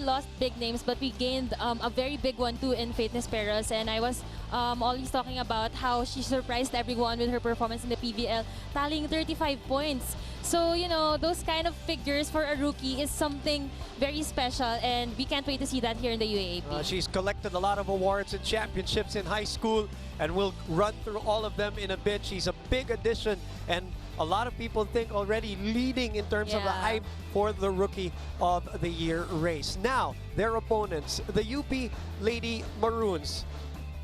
lost big names, but we gained a very big one too in Faithness Perez. And I was always talking about how she surprised everyone with her performance in the PVL, tallying 35 points. So, you know, those kind of figures for a rookie is something very special, and we can't wait to see that here in the UAAP. She's collected a lot of awards and championships in high school, and we'll run through all of them in a bit. She's a big addition, and a lot of people think already leading in terms of the hype for the Rookie of the Year race. Now, their opponents, the UP Lady Maroons.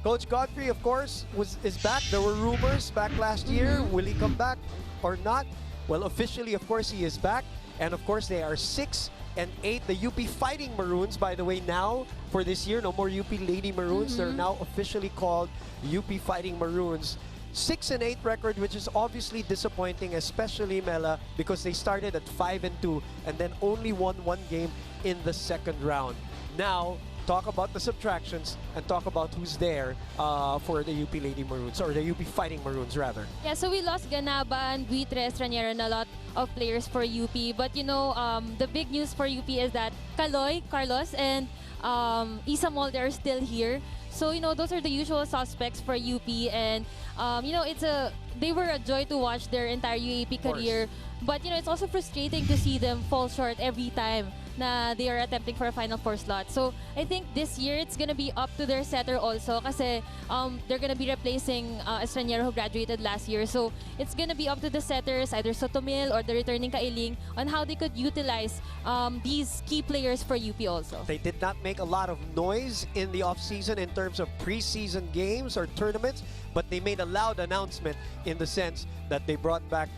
Coach Godfrey, of course, is back. There were rumors back last year. Will he come back or not? Well, officially, of course, he is back. And of course, they are 6 and 8. The UP Fighting Maroons, by the way, now for this year, no more UP Lady Maroons. They're now officially called UP Fighting Maroons. 6 and 8 record, which is obviously disappointing, especially Mela, because they started at 5 and 2 and then only won 1 game in the second round. Now, talk about the subtractions and talk about who's there for the UP Lady Maroons, or the UP Fighting Maroons, rather. Yeah, so we lost Ganaba and Buitre, Estraniero, and a lot of players for UP. But, you know, the big news for UP is that Kaloy, Carlos, and Isa Molde are still here. So, you know, those are the usual suspects for UP. And, you know, they were a joy to watch their entire UAP career. But, you know, it's also frustrating to see them fall short every time na they are attempting for a Final Four slot. So I think this year it's gonna be up to their setter also, kasi they're gonna be replacing Estraniero, who graduated last year. So it's gonna be up to the setters, either Sotomil or the returning Kailing, on how they could utilize these key players for UP also. They did not make a lot of noise in the offseason in terms of preseason games or tournaments, but they made a loud announcement in the sense that they brought back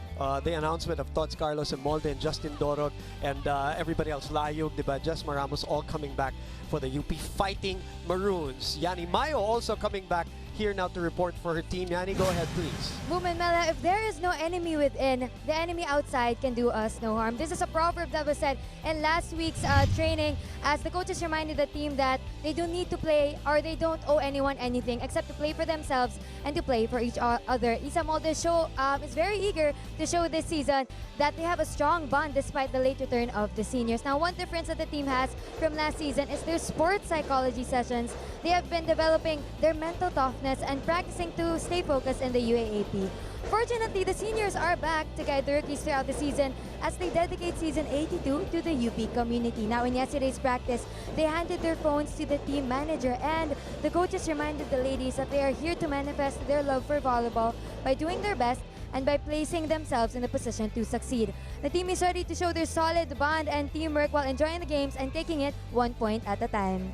the announcement of Tots Carlos and Molde and Justin Dorog and everybody else, Layug, diba, Jess Maramos, all coming back for the UP Fighting Maroons. Yani Mayo also coming back here now to report for her team. Yani, go ahead, please. Woman Mela, if there is no enemy within, the enemy outside can do us no harm. This is a proverb that was said in last week's training, as the coaches reminded the team that they don't need to play, or they don't owe anyone anything except to play for themselves and to play for each other. Isa Molde is very eager to show this season that they have a strong bond despite the late return of the seniors. Now, one difference that the team has from last season is their sports psychology sessions. They have been developing their mental toughness and practicing to stay focused in the UAAP. Fortunately, the seniors are back to guide the rookies throughout the season as they dedicate season 82 to the UP community. Now, in yesterday's practice, they handed their phones to the team manager, and the coaches reminded the ladies that they are here to manifest their love for volleyball by doing their best and by placing themselves in a position to succeed. The team is ready to show their solid bond and teamwork while enjoying the games and taking it 1 point at a time.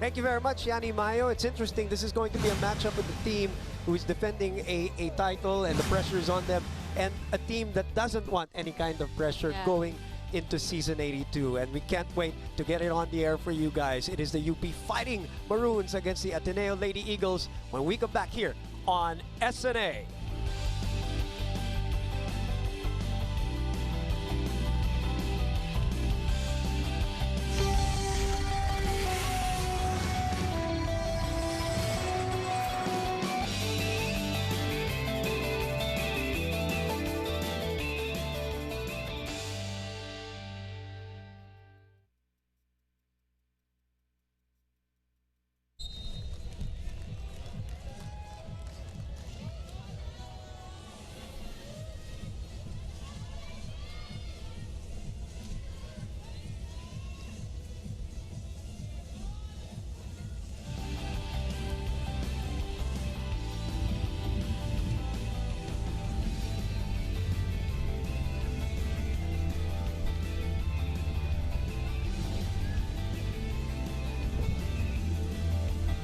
Thank you very much, Yani Mayo. It's interesting. This is going to be a matchup with the team who is defending a title, and the pressure is on them, and a team that doesn't want any kind of pressure going into season 82. And we can't wait to get it on the air for you guys. It is the UP Fighting Maroons against the Ateneo Lady Eagles when we come back here on SNA.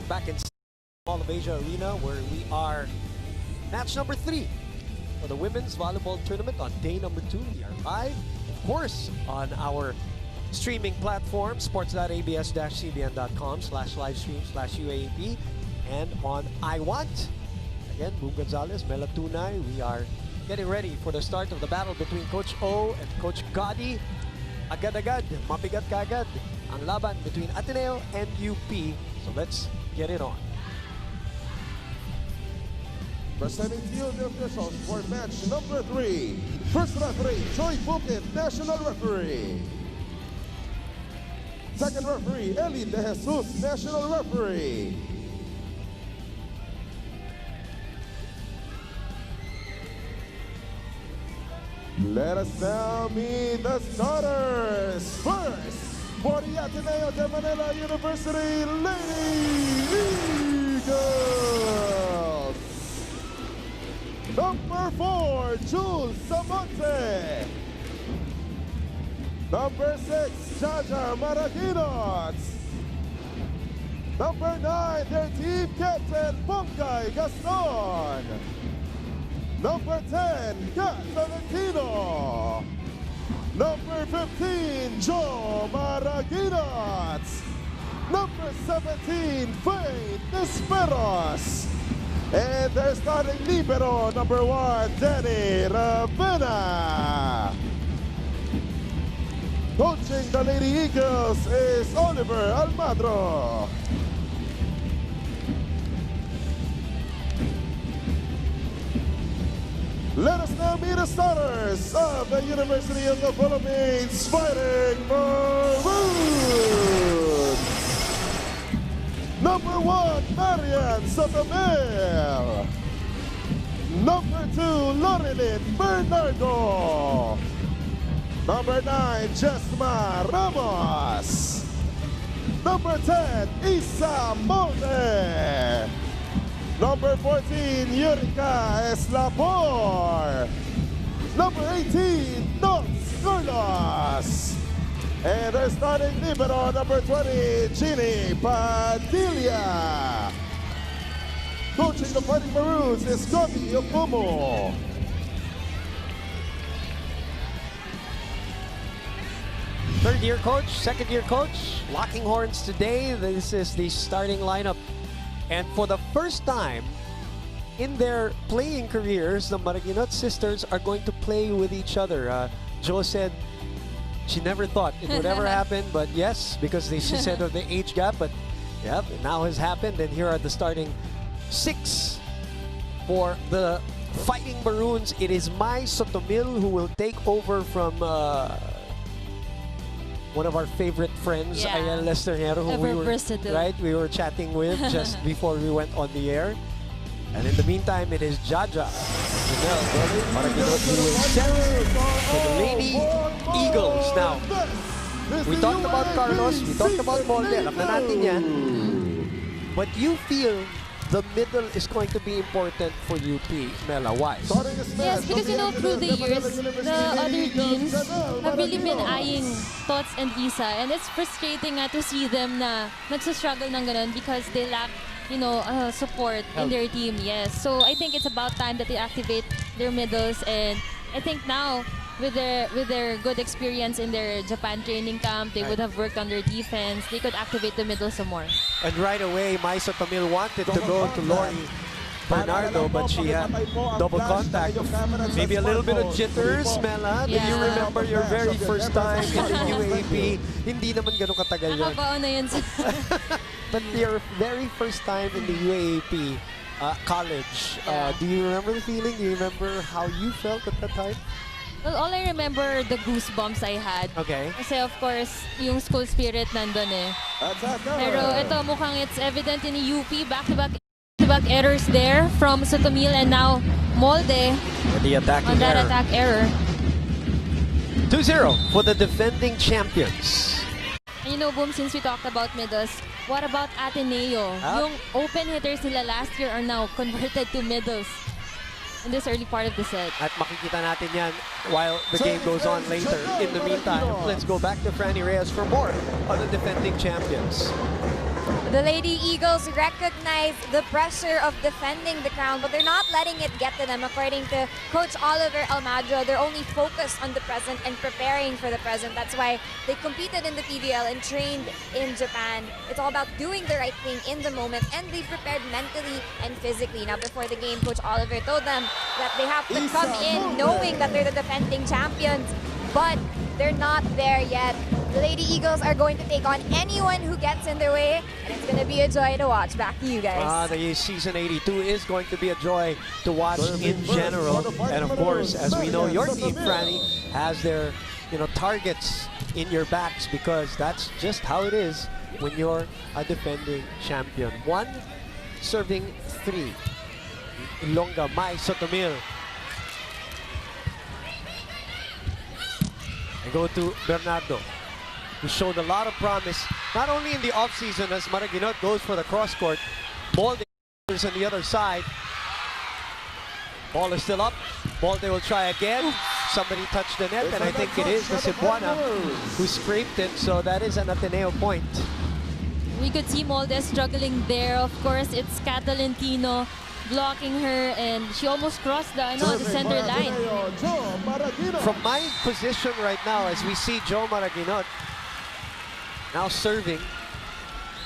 Back in Mall of Asia Arena, where we are match number 3 for the women's volleyball tournament on day number 2. We are live, of course, on our streaming platform, sports.abs-cbn.com/livestream/UAP, and on iWant. Again, Boom Gonzalez, Mela Tunay. We are getting ready for the start of the battle between Coach O and Coach Gotti. Agad-agad, mabigat kagad ang laban between Ateneo and UP. So let's get it on. Presenting to you the officials for match number 3. First referee, Joy Bukit, National Referee. Second referee, Eli De Jesus, national referee. Let us now meet the starters. First, for the Ateneo de Manila University Lady Eagles. Number 4, Jules Samonte. Number 6, Jaja Maraguinot. Number 9, their team captain, Bongay Gaston. Number 10, Gat Valentino. Number 15, Joe Maraguinot. Number 17, Faith Desperos. And their starting libero, number 1, Danny Ravena. Coaching the Lady Eagles is Oliver Almadro. Let us now meet the starters of the University of the Philippines Fighting Maroons. Number 1, Marian Sotomel. Number 2, Lorilyn Bernardo. Number 9, Jesma Ramos. Number 10, Isa Molde. Number 14, Yurika Eslapor. Number 18, Nox Carlos. And our starting libero, number 20, Ginny Padilla. Coaching the Fighting Maroons is Gobi Okumo. Third-year coach, second-year coach, locking horns today. This is the starting lineup. And for the first time in their playing careers, the Maraguinot sisters are going to play with each other. Jo said she never thought it would ever happen, but yes, because she said of the age gap, but yeah, it now has happened. And here are the starting 6 for the Fighting Maroons. It is Mai Sotomil who will take over from one of our favorite friends, Ayala Lesternero, who we were chatting with just before we went on the air. And in the meantime, it is Jaja Maraguinot who is set for the Lady Eagles. Now, we talked about Carlos, we talked about Molde, alam na natin yan. But you feel the middle is going to be important for UP, Mela. Why? Yes, because you know, through the years, the other teams have really been eyeing Tots and Isa, and it's frustrating to see them na nagsastruggle ng ganun because they lack, you know, support in their team. Yes, so I think it's about time that they activate their middles, and I think now with their good experience in their Japan training camp, they would have worked on their defense. They could activate the middle some more. And right away, Mai Sotomil wanted to go to Lori Bernardo, but she had double contact. Maybe a little bit of jitters, Mela. Do you remember your very first time in the UAP? Hindi naman ganun katagal yun. Nakabaon na yun. But your very first time in the UAP college, do you remember the feeling? Do you remember how you felt at that time? Well, all I remember the goosebumps I had. Okay. Kasi of course, yung school spirit nandun eh. Pero ito mukhang it's evident in the UP. Back-to-back errors there from Sotomil and now Molde on that attack error. 2-0 for the defending champions. And you know, Boom, since we talked about middles, what about Ateneo? Yung open hitters nila last year are now converted to middles in this early part of the set. At makikita natin yan while the game goes on later. In the meantime, let's go back to Franny Reyes for more on the defending champions. The Lady Eagles recognize the pressure of defending the crown, but they're not letting it get to them. According to Coach Oliver Almadro, they're only focused on the present and preparing for the present. That's why they competed in the PBL and trained in Japan. It's all about doing the right thing in the moment, and they prepared mentally and physically. Now, before the game, Coach Oliver told them that they have to come in knowing that they're the defending champions, but they're not there yet. The Lady Eagles are going to take on anyone who gets in their way, and it's going to be a joy to watch. Back to you guys. The season 82 is going to be a joy to watch in general. And of course, as we know, your team, Franny, has their targets in your backs because that's just how it is when you're a defending champion. 1 serving 3. Ilongga, Mai Sotomil. And go to Bernardo, who showed a lot of promise, not only in the offseason as Maraguinot goes for the cross-court. Balde is on the other side. Ball is still up. Balde will try again. Somebody touched the net, and I think it is the Cebuana who scraped it, so that is an Ateneo point. We could see Molde struggling there. Of course, it's Catalentino blocking her, and she almost crossed the center line. From my position right now, as we see Joe Maraguinot now serving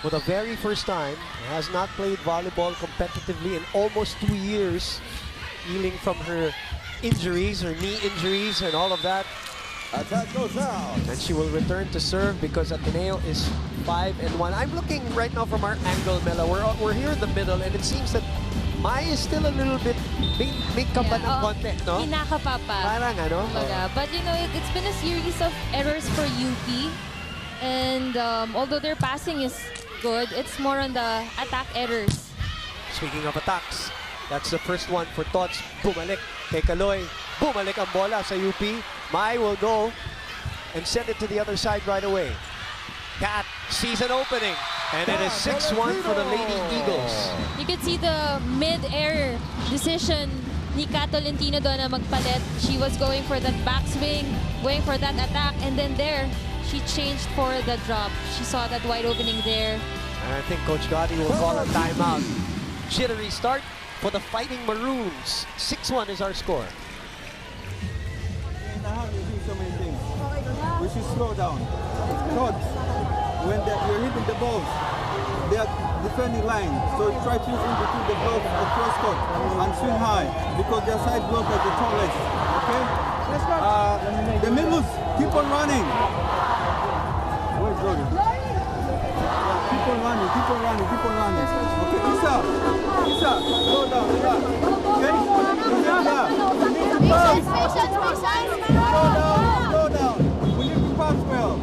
for the very first time, has not played volleyball competitively in almost 2 years, healing from her injuries, her knee injuries and all of that. Attack goes out. And she will return to serve because Ateneo is 5-1. I'm looking right now from our angle, Mela. We're here in the middle, and it seems that Mai is still a little bit may kaba ng konti, no? Kinakapa pa. Parang ano? But you know, it's been a series of errors for UP. And although their passing is good, it's more on the attack errors. Speaking of attacks, that's the first one for Tots. Bumalik kay Kaloy. Bumalik ang bola sa UP. Mai will go and send it to the other side right away. Cat sees an opening, and it is 6-1 for the Lady Eagles. You could see the mid-air decision ni Kat Tolentino doon na magpalit. She was going for that backswing, going for that attack, and then there, she changed for the drop. She saw that wide opening there. And I think Coach Gotti will call a timeout. Jittery start for the Fighting Maroons. 6-1 is our score. In the hand, you do so many things. We should slow down. Thoughts, when you're hitting the balls, they are defending line. So try to use in between the block or cross court and swing high because their side block are the tallest. Okay? The middles, keep on running. Where's Logan? Keep on running, keep on running, keep on running. Okay, Isa, slow down, relax. Okay? Remember, we need to pass. Slow down. We need to pass well.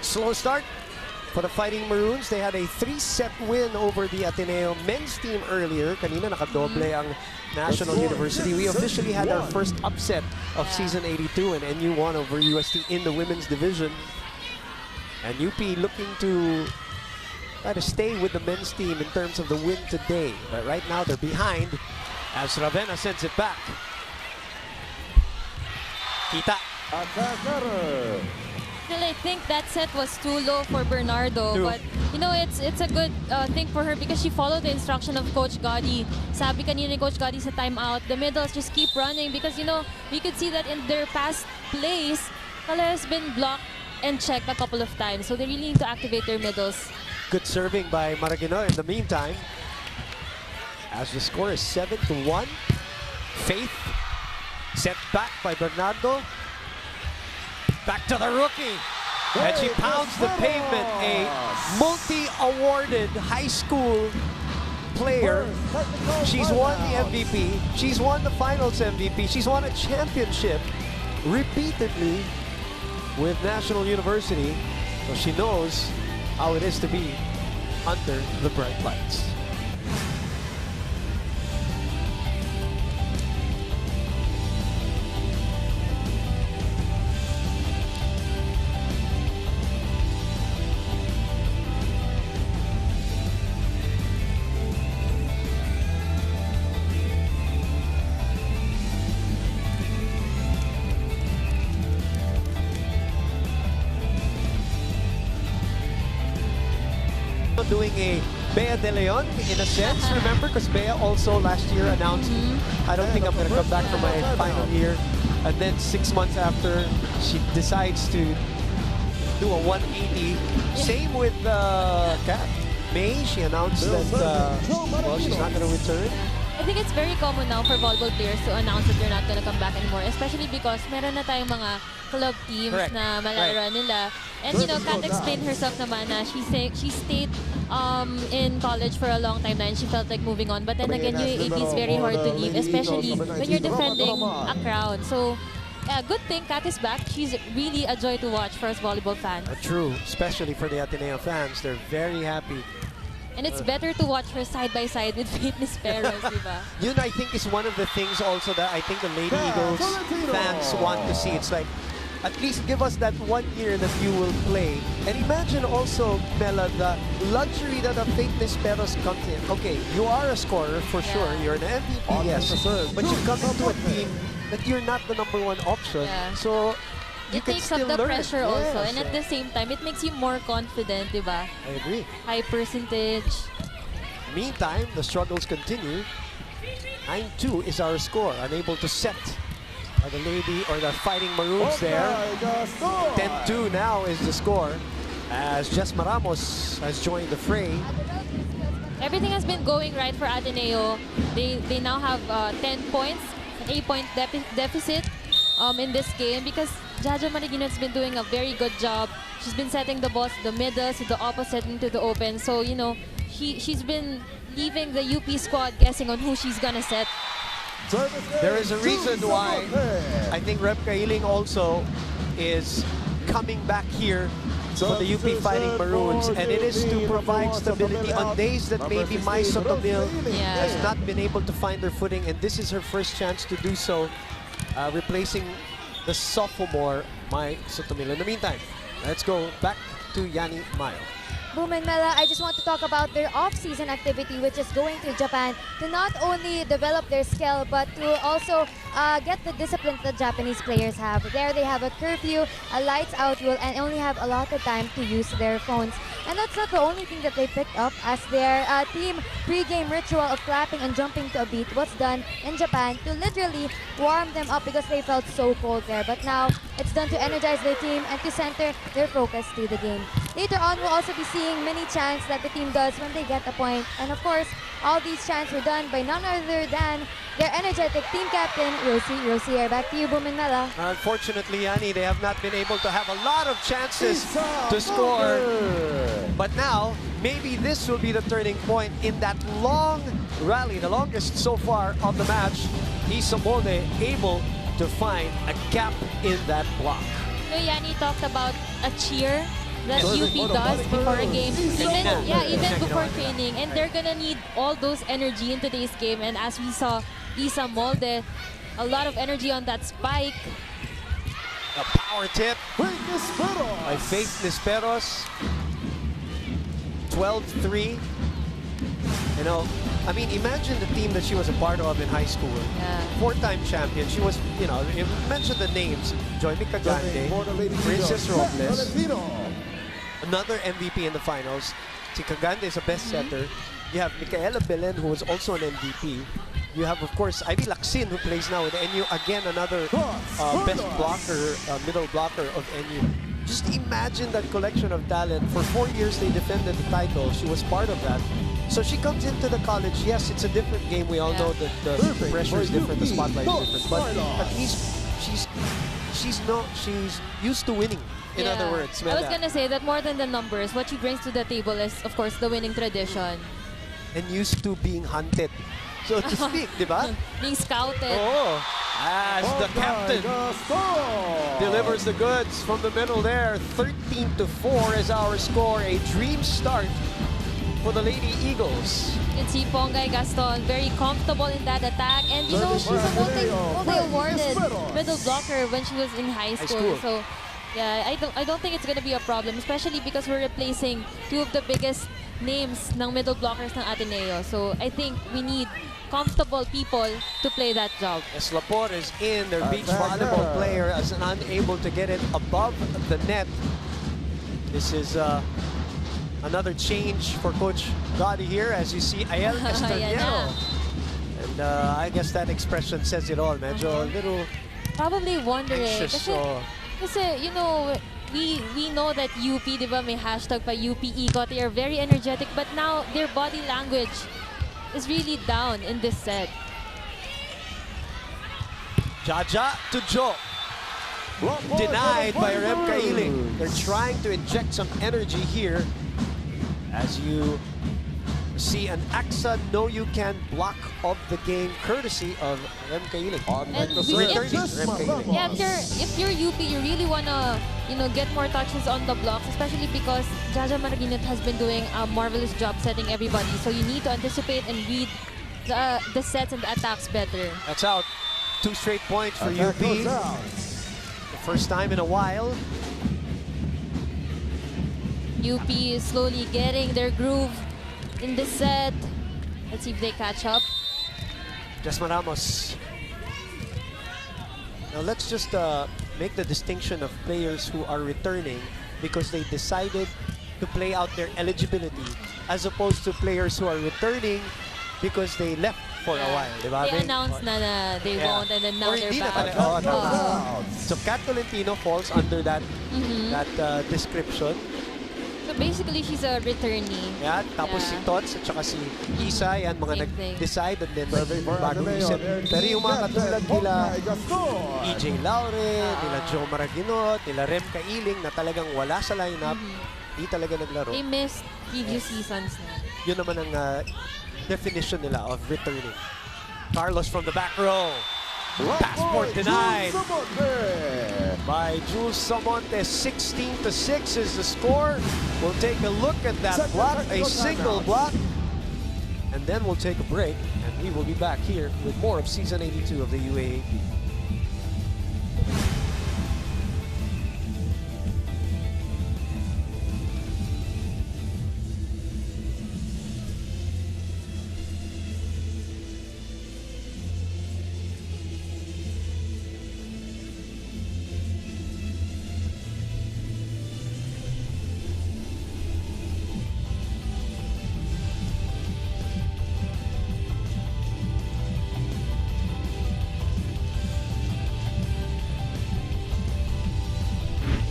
Slow start for the Fighting Maroons. They had a 3-set win over the Ateneo men's team earlier. Kanina nakadoble ang National University. We officially had our first upset of season 82, and NU won over UST in the women's division. And UP looking to try to stay with the men's team in terms of the win today. But right now they're behind as Ravenna sends it back. Kita. Attacker. Still, I think that set was too low for Bernardo, but you know, it's a good thing for her because she followed the instruction of Coach Gotti. Sabi kanina ni Coach Gotti sa timeout, the middles just keep running because, you know, we could see that in their past plays, Kala has been blocked and checked a couple of times, so they really need to activate their middles. Good serving by Maraguinot in the meantime. As the score is 7-1. Faith set back by Bernardo. Back to the rookie. And she pounds the pavement. A multi-awarded high school player. She's won the MVP. She's won the finals MVP. She's won a championship repeatedly with National University. So she knows how it is to be under the bright lights. Doing a Bea De Leon in a sense, remember? Because Bea also last year announced, I don't think I'm going to come back for my final year. And then 6 months after, she decides to do a 180. Same with Kat. May, she announced that, well, she's not going to return. I think it's very common now for volleyball players to announce that they're not going to come back anymore, especially because meron na tayong mga club teams na malalaroan nila. And you know, Kat explained herself naman na she stayed in college for a long time na, and she felt like moving on. But then Coming in again, as UAAP is libero very for hard to the leave, Lady especially Eagles, number when you're 19, defending Roman. a crowd. So, yeah, good thing Kat is back. She's really a joy to watch for us volleyball fans. True, especially for the Ateneo fans. They're very happy. And it's better to watch her side by side with Fitness Peros, diba? Yun, I think, is one of the things also that I think the Lady Eagles Valentino. fans want to see. It's like, at least give us that 1 year that you will play. And imagine also, Mela, the luxury that a Fitness Peros comes in. Okay, you are a scorer for sure. You're an MVP, yes. But you come into a team that you're not the #1 option. Yeah. So, you It can takes up still the learn. pressure also. Yes. And at the same time, it makes you more confident, diba? I agree. High percentage. Meantime, the struggles continue. 9-2 is our score. Unable to set the Lady or the Fighting Maroons there. 10-2 now is the score as Jess Maramos has joined the fray. Everything has been going right for Ateneo. They now have 10 points, an 8-point deficit in this game because Jaja Mariguino has been doing a very good job. She's been setting the balls to the middle, to the opposite, into the open. So, you know, she's been leaving the UP squad guessing on who she's gonna set. There is a reason why I think Rep Kailing also is coming back here for the UP Fighting Maroons, and it is to provide stability on days that maybe Mai Sotomil has not been able to find her footing, and this is her first chance to do so, replacing the sophomore Mai Sotomil. In the meantime, let's go back to Yanni Mayo. Boom and Mela, I just want to talk about their off-season activity, which is going to Japan to not only develop their skill, but to also get the discipline that Japanese players have. There they have a curfew, a lights out rule, and only have a lot of time to use their phones. And that's not the only thing that they picked up, as their team pre-game ritual of clapping and jumping to a beat was done in Japan to literally warm them up because they felt so cold there. But now it's done to energize their team and to center their focus to the game. Later on, we'll also be seeing many chants that the team does when they get a point. And of course, all these chants were done by none other than their energetic team captain, Rosie. Rosie, back to you, Boom and Mela. Unfortunately, Yanni, they have not been able to have a lot of chances to score. But now, maybe this will be the turning point in that long rally, the longest so far of the match. Isa Molde able to find a gap in that block. You know, Yanni talked about a cheer that UP does before a game, even before training, and they're gonna need all those energy in today's game. And as we saw, Isa Molde, a lot of energy on that spike. A power tip by Faith Nisperos. 12-3. You know, I mean, imagine the team that she was a part of in high school. Yeah. 4-time champion. She was, you know, you mentioned the names. Joy Micagande, Princess Robles, another MVP in the finals. Si Cagande is a best setter. You have Micaela Belen, who was also an MVP. You have, of course, Ivy Lacsin, who plays now with NU. Again, another best blocker, middle blocker of NU. Just imagine that collection of talent. For 4 years, they defended the title. She was part of that. So she comes into the college. Yes, it's a different game. We all know that the pressure is different, the spotlight is different. But at least she's used to winning. In other words, I was gonna say that more than the numbers, what she brings to the table is, of course, the winning tradition. And used to being hunted, so to speak, di ba? Being scouted. Oh, as the captain delivers the goods from the middle there. 13-4 is our score. A dream start for the Lady Eagles. You can see Pongay Gaston very comfortable in that attack. And you know, she's a multi-awarded middle blocker when she was in high school. So yeah, I don't think it's gonna be a problem, especially because we're replacing two of the biggest names ng middle blockers ng Ateneo. So I think we need comfortable people to play that job. As Laporte is in, their beach volleyball player is unable to get it above the net. This is another change for Coach Gotti here, as you see Ayel Castañero. And I guess that expression says it all. Medyo a little probably wondering. anxious. Kasi, you know, we know that UP, di ba, may hashtag pa UP Ikot. They are very energetic, but now their body language is really down in this set. Jaja to Joe. Denied by Rem Kailing. They're trying to inject some energy here as you see an AXA No You Can block of the game courtesy of Rem Kailing. And Yeah, if you're UP, you really wanna get more touches on the blocks, especially because Jaja Maraginit has been doing a marvelous job setting everybody. So you need to anticipate and read the sets and the attacks better. That's out. 2 straight points for UP. The first time in a while. UP is slowly getting their groove in this set. Let's see if they catch up. Jasmine Ramos. Now let's just make the distinction of players who are returning because they decided to play out their eligibility, as opposed to players who are returning because they left for a while. Diba? They announced na they won't, and then now Or they're hindi na back. talaga. So Kat Tolentino falls under that description. So basically, she's a returnee. Yeah, tapos si Tots at saka si Isa, yan mga Same thing. nag-decide and then Survey for bagong Ateneo, isip. their Pero yung mga katulad nila Gaston. EJ Laure, nila Joe Maraginot, nila Rem Kailing na talagang wala sa lineup, di talaga naglaro. They missed previous seasons na. Yun naman ang definition nila of returning. Carlos from the back row. Passport denied by Jules Samonte. 16-6 is the score. We'll take a look at that block, a single block. And then we'll take a break, and we will be back here with more of Season 82 of the UAAP.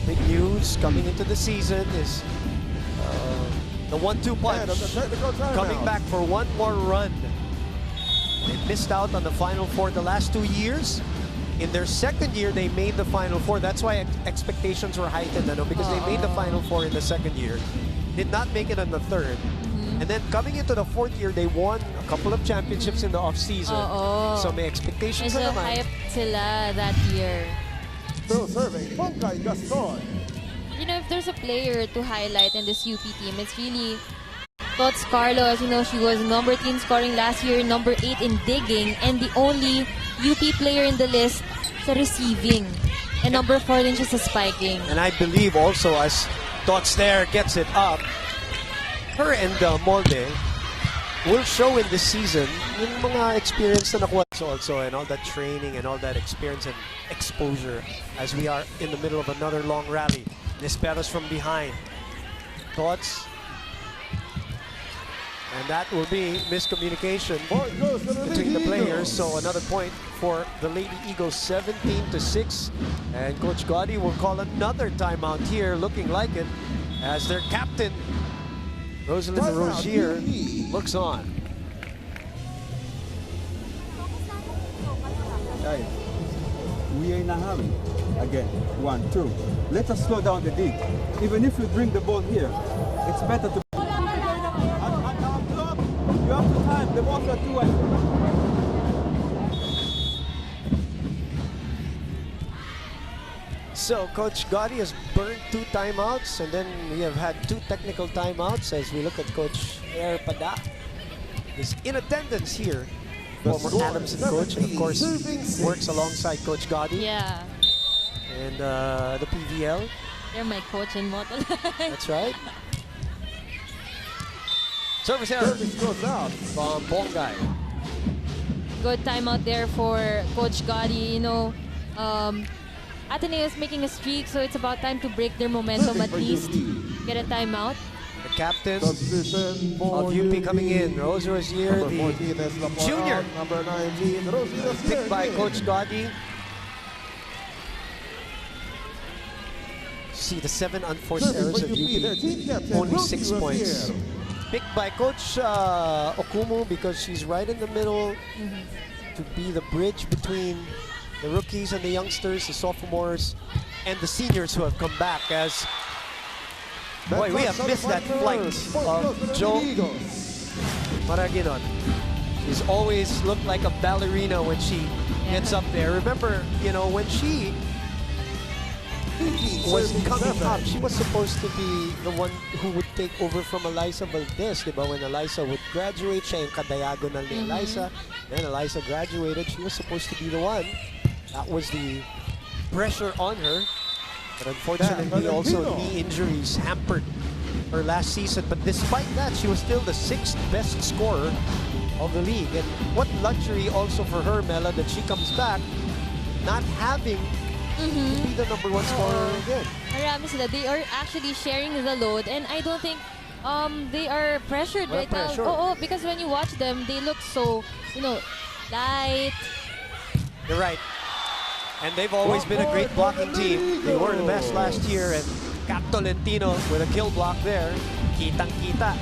Big news coming into the season is the 1-2 punch coming back for one more run. They missed out on the Final Four the last 2 years. In their second year, they made the Final Four. That's why expectations were heightened, because they made the Final Four in the second year. Did not make it in the third. And then coming into the fourth year, they won a couple of championships in the off-season. So may expectations Medyo na naman. hype sila that year. Still serving, Bongkai Gaston. If there's a player to highlight in this UP team, it's really Tots Carlos. She was number 3 in scoring last year, number 8 in digging, and the only UP player in the list sa receiving. And number 4 din siya sa spiking. And I believe also as Tots there gets it up, her and Molde will show in this season yung mga experience na nakuha also, and all that training and all that experience and exposure as we are in the middle of another long rally. Nisperos from behind. Thoughts? And that will be miscommunication between the players. So another point for the Lady Eagles, 17-6. And Coach Gotti will call another timeout here, looking like it, as their captain, Rosalind Rozier, looks on. Guys, we are in a hurry. Again, 1, 2. Let us slow down the dig. Even if we bring the ball here, it's better to... And up, you have to time. The balls are too wide. So Coach Gotti has burned 2 timeouts, and then we have had 2 technical timeouts as we look at Coach Air Pada. Is in attendance here. Former Adamson coach, and of course works alongside Coach Gotti. Yeah. And the PVL. They're my coach in Moto. That's right. Service error Goes out. from Bongkai. Good timeout there for Coach Gotti. Ateneo is making a streak, so it's about time to break their momentum at least. Get a timeout. The captain Substitution for of UP coming in, Rose Rozier, Number the 14 is Lamoral. junior, Number 19, Rozier. picked by Coach Gotti. See the 7 unforced errors of UP, only 6 points. Picked by Coach Okumu because she's right in the middle to be the bridge between the rookies and the youngsters, the sophomores, and the seniors who have come back as Boy, we have missed that flight of Joe Maraginon. She's always looked like a ballerina when she gets up there. Remember, you know, when she was coming up, she was supposed to be the one who would take over from Eliza Valdez, diba? When Eliza would graduate, siya yung kadiagonal ni Eliza. Then Eliza graduated, she was supposed to be the one. That was the pressure on her. But unfortunately, also knee injuries hampered her last season. But despite that, she was still the 6th best scorer of the league. And what luxury also for her, Mela, that she comes back not having to be the #1 scorer again. Marami sila. They are actually sharing the load, and I don't think they are pressured right now. Oo, because when you watch them, they look so, you know, light. You're right. And they've always been a great blocking team. They were the best last year, and Cap Tolentino with a kill block there. Kitang-kita.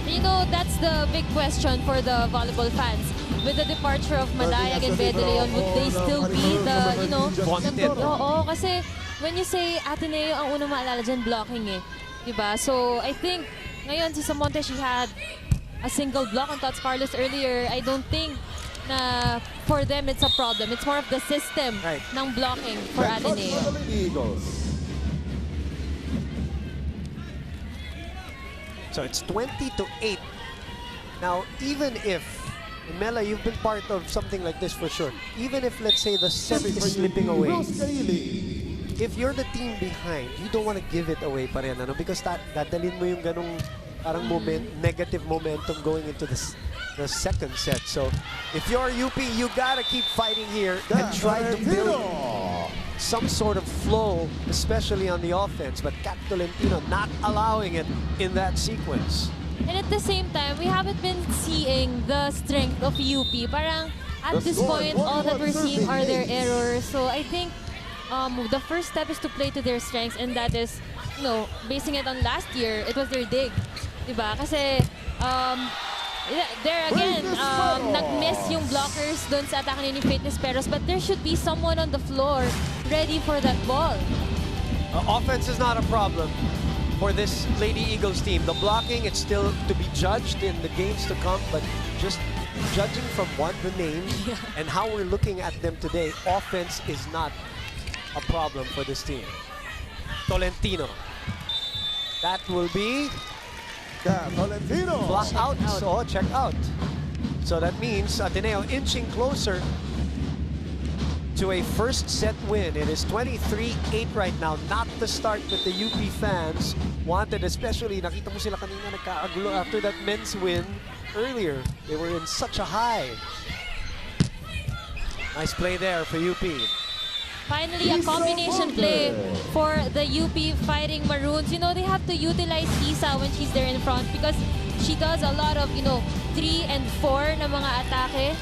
You know, that's the big question for the volleyball fans. With the departure of Malayag and Bede Leon, would they still be the, you know, wanted? Oo, kasi when you say Ateneo, ang unang maalala dyan, blocking eh. Diba? So, I think, ngayon si Samonte, she had a single block on Tots Carlos earlier. I don't think na for them it's a problem. It's more of the system ng blocking for Ateneo. So it's 20-8. Now, even if, Mela, you've been part of something like this for sure. Even if, let's say, the set is slipping away, if you're the team behind, you don't want to give it away pa rin, ano? Because dadalhin mo yung ganong parang negative momentum going into the second set. So if you're UP, you gotta keep fighting here and try to build some sort of flow, especially on the offense. But Cap Tolentino not allowing it in that sequence. And at the same time, we haven't been seeing the strength of UP. Parang at this point, all that we're seeing are their errors. So I think the first step is to play to their strengths, and that is, you know, basing it on last year, it was their dig. Diba? Kasi there again, nag-miss yung blockers dun sa atake ni Fitness Peros, but there should be someone on the floor ready for that ball. Offense is not a problem for this Lady Eagles team. The blocking, it's still to be judged in the games to come, but just judging from the names and how we're looking at them today, offense is not a problem for this team. Tolentino. That will be Tolentino. block out. So check out. So that means Ateneo inching closer to a first set win. It is 23-8 right now. Not the start that the UP fans wanted, especially nakita mo sila kanina nagkaagulo after that men's win earlier. They were in such a high. Nice play there for UP. Finally, a combination play for the UP Fighting Maroons. You know, they have to utilize Isa when she's there in front because she does a lot of, you know, 3 and 4 na mga atake,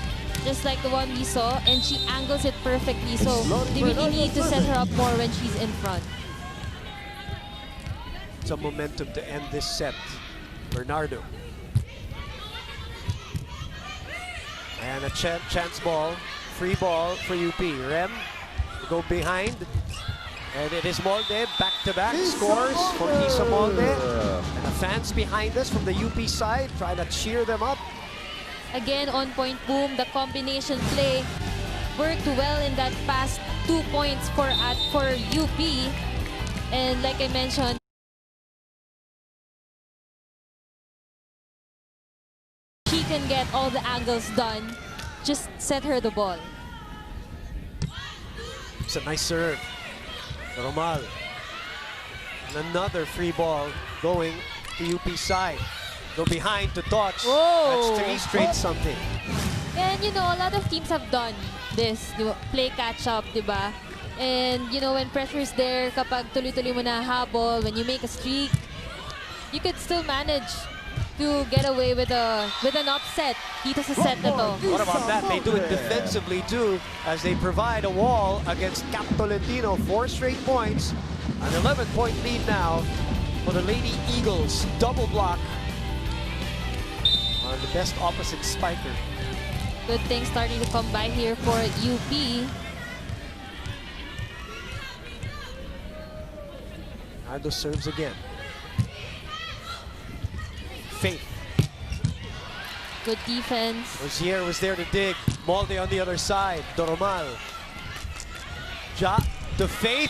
just like the one we saw, and she angles it perfectly. So they really need to set her up more when she's in front. Some momentum to end this set. Bernardo. And a chance ball, free ball for UP. Rem go behind, and it is Molde back-to-back scores for Isa Molde, and the fans behind us from the UP side trying to cheer them up. Again, on-point boom, the combination play worked well in that past 2 points for UP, and like I mentioned, she can get all the angles done. Just set her the ball. It's a nice serve. Romal. And another free ball going to UP side. Go behind to Tots. Whoa. That's 3 straight something. And you know, a lot of teams have done this, play catch-up, diba? And you know, when pressure is there, kapag tuloy-tuloy mo na habol, when you make a streak, you could still manage to get away with an upset dito sa set na to. What about that? They do it defensively too, as they provide a wall against Cap Tolentino. 4 straight points. An 11-point lead now for the Lady Eagles. Double block on the best opposite spiker. Good thing starting to come by here for UP. Aldo serves again. Faith. Good defense. Rozier was there to dig. Molde on the other side. Doromal. Ja to Faith.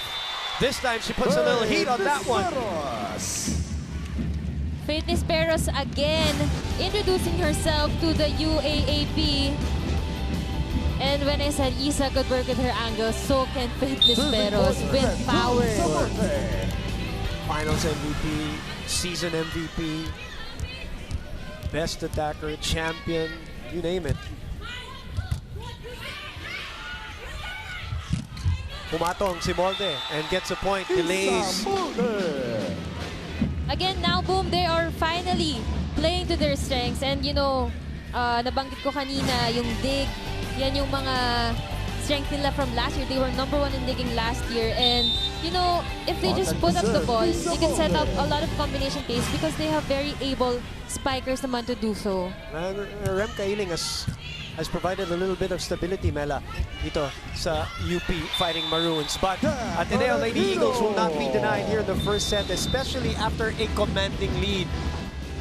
This time she puts a little heat on that one. Faith Nisperos again introducing herself to the UAAP. And when I said Isa could work with her angles, so can Faith Nisperos with power. Finals MVP, season MVP, best attacker, champion, you name it. Pumatong si Molde and gets a point, delays. Again, now boom, they are finally playing to their strengths. And you know, nabanggit ko kanina, yung dig, yan yung mga strength nila from last year. They were #1 in digging last year. And you know, if they just put up the ball, they can set up a lot of combination plays because they have very able spikers naman to do so. Rem Kailing has provided a little bit of stability, Mela, dito sa UP Fighting Maroons. But Ateneo Lady Eagles will not be denied here in the first set, especially after a commanding lead,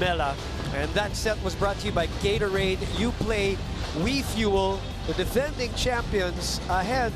Mela. And that set was brought to you by Gatorade. You play, we fuel, the defending champions ahead.